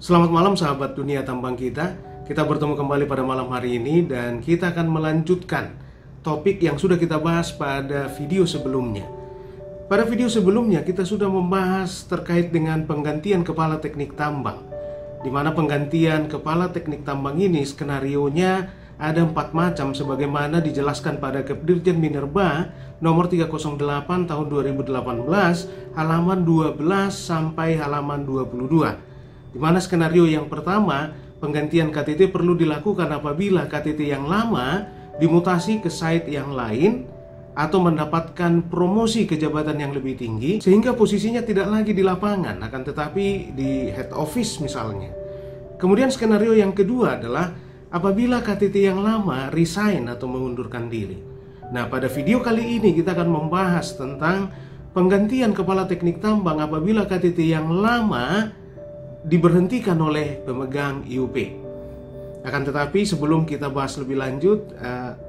Selamat malam sahabat dunia tambang kita. Kita bertemu kembali pada malam hari ini dan kita akan melanjutkan topik yang sudah kita bahas pada video sebelumnya. Pada video sebelumnya kita sudah membahas terkait dengan penggantian kepala teknik tambang, di mana penggantian kepala teknik tambang ini skenarionya ada 4 macam sebagaimana dijelaskan pada Kepdirjen Minerba nomor 308 tahun 2018 halaman 12 sampai halaman 22. Di mana skenario yang pertama, penggantian KTT perlu dilakukan apabila KTT yang lama dimutasi ke site yang lain atau mendapatkan promosi ke jabatan yang lebih tinggi sehingga posisinya tidak lagi di lapangan akan tetapi di head office misalnya. Kemudian skenario yang kedua adalah apabila KTT yang lama resign atau mengundurkan diri. Nah, pada video kali ini kita akan membahas tentang penggantian kepala teknik tambang apabila KTT yang lama diberhentikan oleh pemegang IUP. Akan tetapi sebelum kita bahas lebih lanjut,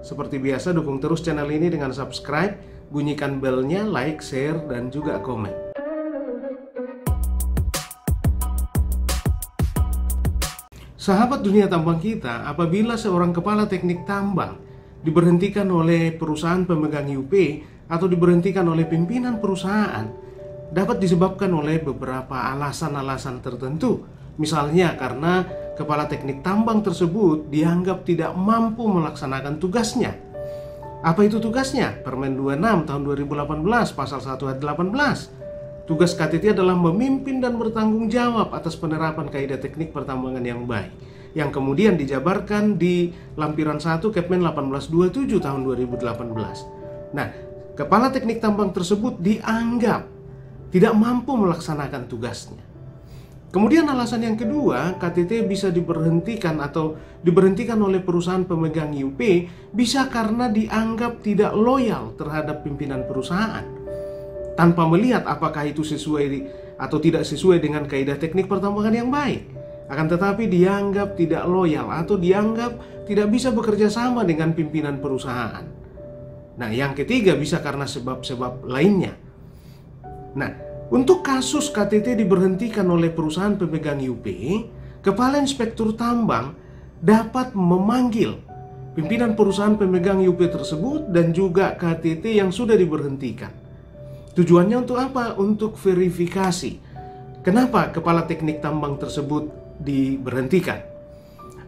seperti biasa dukung terus channel ini dengan subscribe, bunyikan belnya, like, share, dan juga komen. Sahabat dunia tambang kita, apabila seorang kepala teknik tambang diberhentikan oleh perusahaan pemegang IUP atau diberhentikan oleh pimpinan perusahaan, dapat disebabkan oleh beberapa alasan-alasan tertentu. Misalnya karena kepala teknik tambang tersebut dianggap tidak mampu melaksanakan tugasnya. Apa itu tugasnya? Permen 26 tahun 2018 pasal 1 ayat 18. Tugas KTT adalah memimpin dan bertanggung jawab atas penerapan kaidah teknik pertambangan yang baik, yang kemudian dijabarkan di lampiran 1 Kepmen 1827 tahun 2018. Nah, kepala teknik tambang tersebut dianggap tidak mampu melaksanakan tugasnya. Kemudian alasan yang kedua, KTT bisa diberhentikan atau diberhentikan oleh perusahaan pemegang IUP bisa karena dianggap tidak loyal terhadap pimpinan perusahaan, tanpa melihat apakah itu sesuai atau tidak sesuai dengan kaidah teknik pertambangan yang baik. Akan tetapi dianggap tidak loyal atau dianggap tidak bisa bekerja sama dengan pimpinan perusahaan. Nah, yang ketiga bisa karena sebab-sebab lainnya. Nah, untuk kasus KTT diberhentikan oleh perusahaan pemegang IUP, Kepala Inspektur Tambang dapat memanggil pimpinan perusahaan pemegang IUP tersebut dan juga KTT yang sudah diberhentikan. Tujuannya untuk apa? Untuk verifikasi. Kenapa kepala teknik tambang tersebut diberhentikan?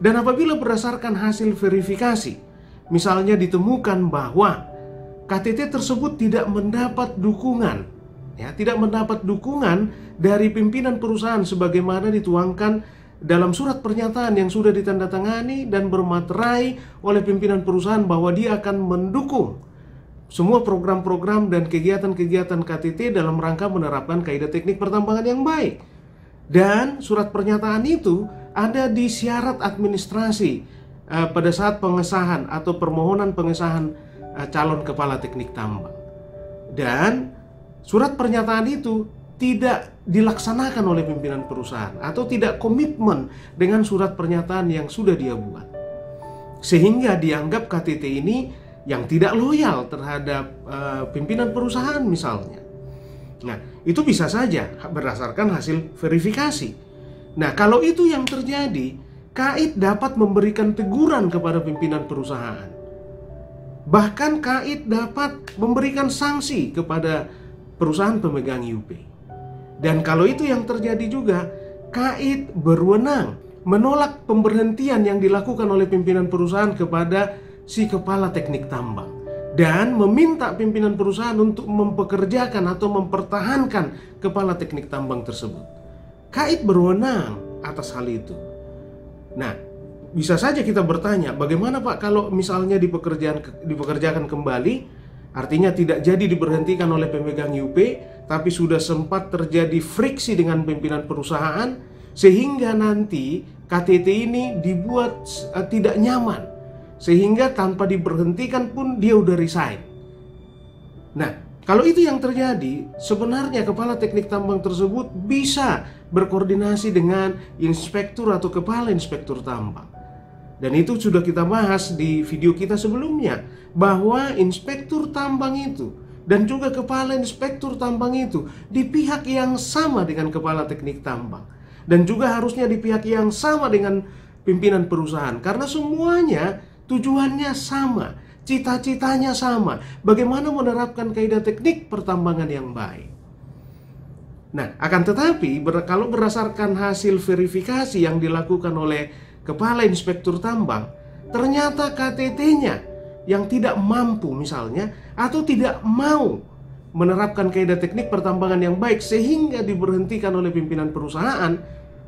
Dan apabila berdasarkan hasil verifikasi, misalnya ditemukan bahwa KTT tersebut tidak mendapat dukungan, tidak mendapat dukungan dari pimpinan perusahaan sebagaimana dituangkan dalam surat pernyataan yang sudah ditandatangani dan bermaterai oleh pimpinan perusahaan bahwa dia akan mendukung semua program-program dan kegiatan-kegiatan KTT dalam rangka menerapkan kaidah teknik pertambangan yang baik. Dan surat pernyataan itu ada di syarat administrasi pada saat pengesahan atau permohonan pengesahan calon kepala teknik tambang. Dan surat pernyataan itu tidak dilaksanakan oleh pimpinan perusahaan atau tidak komitmen dengan surat pernyataan yang sudah dia buat, sehingga dianggap KTT ini yang tidak loyal terhadap pimpinan perusahaan misalnya. Nah, itu bisa saja berdasarkan hasil verifikasi. Nah, kalau itu yang terjadi, KAIT dapat memberikan teguran kepada pimpinan perusahaan. Bahkan KAIT dapat memberikan sanksi kepada perusahaan pemegang IUP. Dan kalau itu yang terjadi juga, KAIT berwenang menolak pemberhentian yang dilakukan oleh pimpinan perusahaan kepada si kepala teknik tambang dan meminta pimpinan perusahaan untuk mempekerjakan atau mempertahankan kepala teknik tambang tersebut. KAIT berwenang atas hal itu. Nah, bisa saja kita bertanya, bagaimana Pak kalau misalnya dipekerjakan kembali? Artinya tidak jadi diberhentikan oleh pemegang IUP, tapi sudah sempat terjadi friksi dengan pimpinan perusahaan, sehingga nanti KTT ini dibuat tidak nyaman, sehingga tanpa diberhentikan pun dia udah resign. Nah, kalau itu yang terjadi, sebenarnya kepala teknik tambang tersebut bisa berkoordinasi dengan inspektur atau kepala inspektur tambang. Dan itu sudah kita bahas di video kita sebelumnya, bahwa inspektur tambang itu dan juga kepala inspektur tambang itu di pihak yang sama dengan kepala teknik tambang. dan juga harusnya di pihak yang sama dengan pimpinan perusahaan, karena semuanya tujuannya sama, cita-citanya sama, bagaimana menerapkan kaidah teknik pertambangan yang baik. Nah, akan tetapi kalau berdasarkan hasil verifikasi yang dilakukan oleh Kepala Inspektur Tambang, ternyata KTT-nya yang tidak mampu misalnya, atau tidak mau menerapkan kaidah teknik pertambangan yang baik sehingga diberhentikan oleh pimpinan perusahaan,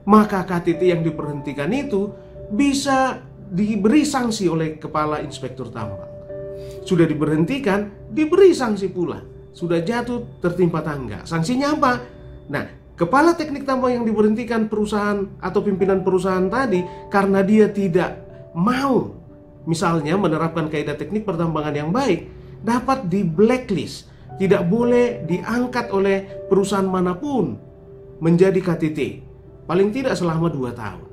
maka KTT yang diberhentikan itu bisa diberi sanksi oleh Kepala Inspektur Tambang. Sudah diberhentikan, diberi sanksi pula. Sudah jatuh tertimpa tangga. Sanksinya apa? Nah, Kepala Teknik Tambang yang diberhentikan perusahaan atau pimpinan perusahaan tadi karena dia tidak mau misalnya menerapkan kaidah teknik pertambangan yang baik, dapat di blacklist, tidak boleh diangkat oleh perusahaan manapun menjadi KTT, paling tidak selama 2 tahun.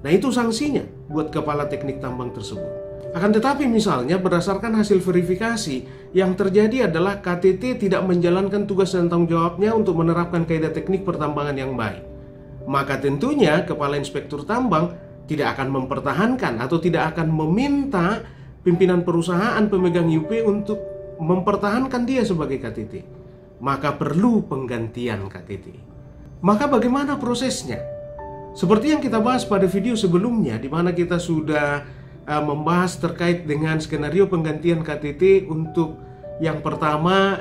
Nah, itu sanksinya buat Kepala Teknik Tambang tersebut. Akan tetapi misalnya berdasarkan hasil verifikasi, yang terjadi adalah KTT tidak menjalankan tugas dan tanggung jawabnya untuk menerapkan kaidah teknik pertambangan yang baik. Maka tentunya Kepala Inspektur Tambang tidak akan mempertahankan atau tidak akan meminta pimpinan perusahaan pemegang IUP untuk mempertahankan dia sebagai KTT. Maka perlu penggantian KTT. Maka bagaimana prosesnya? Seperti yang kita bahas pada video sebelumnya, di mana kita sudah membahas terkait dengan skenario penggantian KTT untuk yang pertama,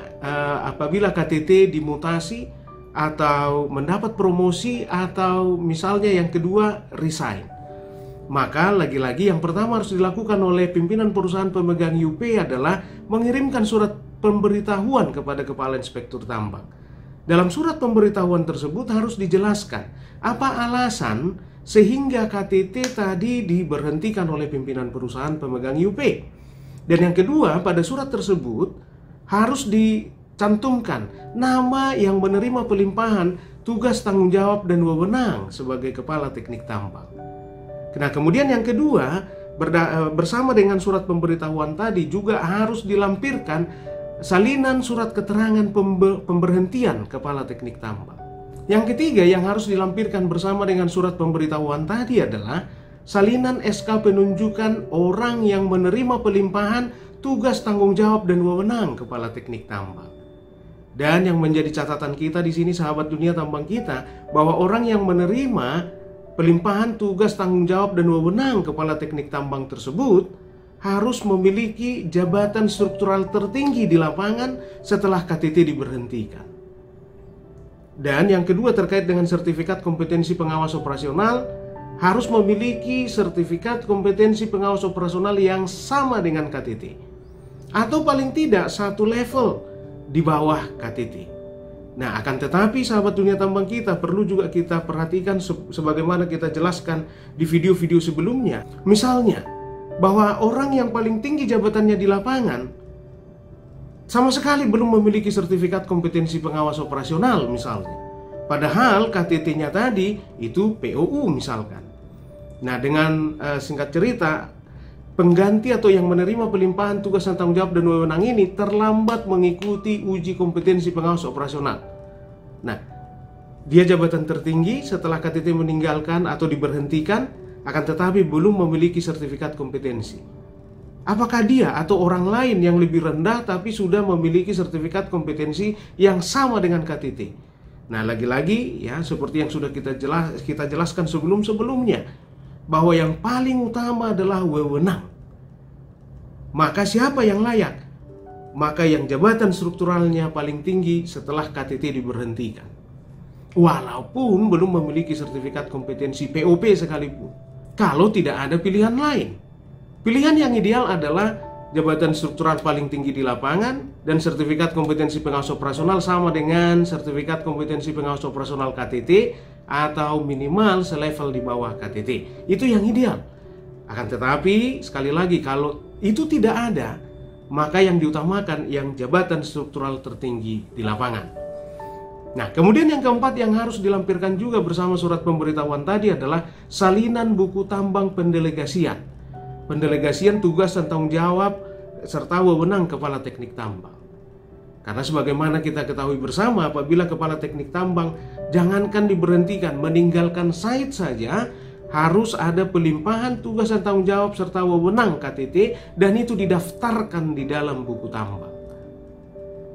apabila KTT dimutasi atau mendapat promosi, atau misalnya yang kedua resign. Maka lagi-lagi yang pertama harus dilakukan oleh pimpinan perusahaan pemegang IUP adalah mengirimkan surat pemberitahuan kepada Kepala Inspektur Tambang. Dalam surat pemberitahuan tersebut harus dijelaskan apa alasan sehingga KTT tadi diberhentikan oleh pimpinan perusahaan pemegang IUP. Dan yang kedua, pada surat tersebut harus dicantumkan nama yang menerima pelimpahan tugas tanggung jawab dan wewenang sebagai Kepala Teknik Tambang. Nah, kemudian yang kedua, bersama dengan surat pemberitahuan tadi juga harus dilampirkan salinan surat keterangan pemberhentian Kepala Teknik Tambang. Yang ketiga yang harus dilampirkan bersama dengan surat pemberitahuan tadi adalah salinan SK penunjukan orang yang menerima pelimpahan tugas tanggung jawab dan wewenang Kepala Teknik Tambang. Dan yang menjadi catatan kita di sini, sahabat dunia tambang kita, bahwa orang yang menerima pelimpahan tugas tanggung jawab dan wewenang Kepala Teknik Tambang tersebut harus memiliki jabatan struktural tertinggi di lapangan setelah KTT diberhentikan. Dan yang kedua terkait dengan sertifikat kompetensi pengawas operasional, harus memiliki sertifikat kompetensi pengawas operasional yang sama dengan KTT, atau paling tidak satu level di bawah KTT. Nah, akan tetapi sahabat dunia tambang kita, perlu juga kita perhatikan sebagaimana kita jelaskan di video-video sebelumnya. Misalnya, bahwa orang yang paling tinggi jabatannya di lapangan sama sekali belum memiliki sertifikat kompetensi pengawas operasional misalnya. Padahal KTT-nya tadi itu POU misalkan. Nah, dengan singkat cerita, pengganti atau yang menerima pelimpahan tugas dan tanggung jawab dan wewenang ini terlambat mengikuti uji kompetensi pengawas operasional. Nah, dia jabatan tertinggi setelah KTT meninggalkan atau diberhentikan, akan tetapi belum memiliki sertifikat kompetensi. Apakah dia atau orang lain yang lebih rendah tapi sudah memiliki sertifikat kompetensi yang sama dengan KTT? Nah, lagi-lagi ya, seperti yang sudah kita jelaskan sebelumnya, bahwa yang paling utama adalah wewenang. Maka siapa yang layak? Maka yang jabatan strukturalnya paling tinggi setelah KTT diberhentikan, walaupun belum memiliki sertifikat kompetensi POP sekalipun, kalau tidak ada pilihan lain. Pilihan yang ideal adalah jabatan struktural paling tinggi di lapangan dan sertifikat kompetensi pengawas operasional sama dengan sertifikat kompetensi pengawas operasional KTT atau minimal selevel di bawah KTT. Itu yang ideal. Akan tetapi sekali lagi, kalau itu tidak ada, maka yang diutamakan yang jabatan struktural tertinggi di lapangan. Nah, kemudian yang keempat yang harus dilampirkan juga bersama surat pemberitahuan tadi adalah salinan buku tambang pendelegasian. Pendelegasian tugas dan tanggung jawab serta wewenang Kepala Teknik Tambang. Karena sebagaimana kita ketahui bersama, apabila Kepala Teknik Tambang Jangankan diberhentikan, meninggalkan site saja harus ada pelimpahan tugas dan tanggung jawab serta wewenang KTT, dan itu didaftarkan di dalam buku tambang.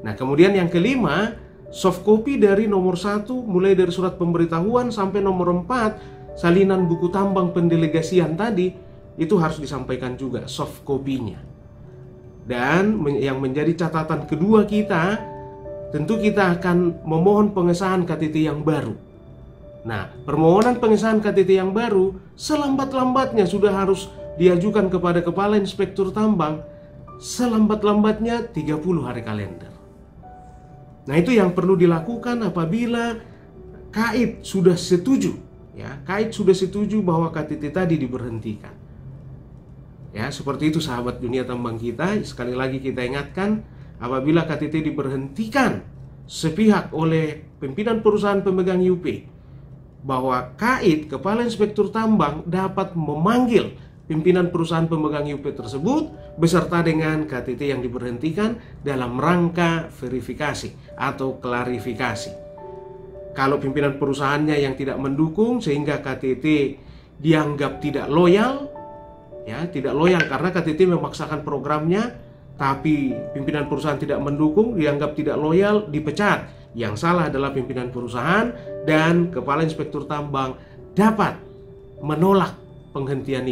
Nah, kemudian yang kelima, soft copy dari nomor 1 mulai dari surat pemberitahuan sampai nomor 4 salinan buku tambang pendelegasian tadi itu harus disampaikan juga soft copy-nya. Dan yang menjadi catatan kedua kita, tentu kita akan memohon pengesahan KTT yang baru. Nah, permohonan pengesahan KTT yang baru selambat-lambatnya sudah harus diajukan kepada Kepala Inspektur Tambang, selambat-lambatnya 30 hari kalender. Nah, itu yang perlu dilakukan apabila KAIT sudah setuju, ya, KAIT sudah setuju bahwa KTT tadi diberhentikan. Ya, seperti itu sahabat dunia tambang kita. Sekali lagi kita ingatkan, apabila KTT diberhentikan sepihak oleh pimpinan perusahaan pemegang IUP, bahwa KAIT, Kepala Inspektur Tambang, dapat memanggil pimpinan perusahaan pemegang IUP tersebut beserta dengan KTT yang diberhentikan dalam rangka verifikasi atau klarifikasi. Kalau pimpinan perusahaannya yang tidak mendukung sehingga KTT dianggap tidak loyal, ya, tidak loyal karena KTT memaksakan programnya, tapi pimpinan perusahaan tidak mendukung, dianggap tidak loyal, dipecat. Yang salah adalah pimpinan perusahaan, dan Kepala Inspektur Tambang dapat menolak pemberhentian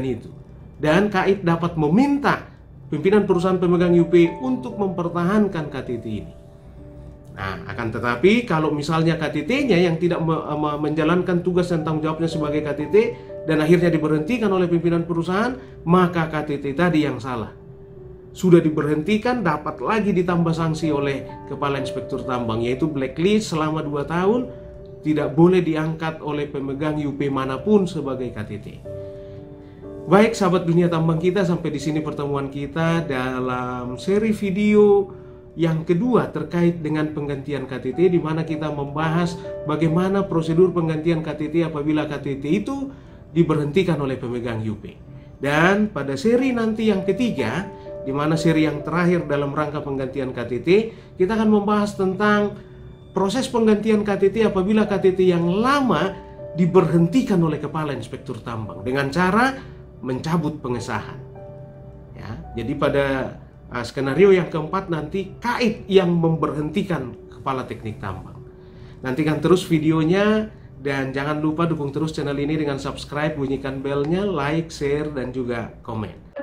itu. Dan KAIT dapat meminta pimpinan perusahaan pemegang IUP untuk mempertahankan KTT ini. Nah, akan tetapi kalau misalnya KTT-nya yang tidak menjalankan tugas dan tanggung jawabnya sebagai KTT dan akhirnya diberhentikan oleh pimpinan perusahaan, maka KTT tadi yang salah. Sudah diberhentikan, dapat lagi ditambah sanksi oleh Kepala Inspektur Tambang, yaitu blacklist selama 2 tahun, tidak boleh diangkat oleh pemegang IUP manapun sebagai KTT. Baik sahabat dunia tambang kita, sampai di sini pertemuan kita dalam seri video yang kedua terkait dengan penggantian KTT, di mana kita membahas bagaimana prosedur penggantian KTT apabila KTT itu diberhentikan oleh pemegang IUP. Dan pada seri nanti yang ketiga, di mana seri yang terakhir dalam rangka penggantian KTT, kita akan membahas tentang proses penggantian KTT apabila KTT yang lama diberhentikan oleh Kepala Inspektur Tambang dengan cara mencabut pengesahan. Ya, jadi pada skenario yang keempat nanti KAIT yang memberhentikan Kepala Teknik Tambang. Nantikan terus videonya, dan jangan lupa dukung terus channel ini dengan subscribe, bunyikan belnya, like, share, dan juga komen.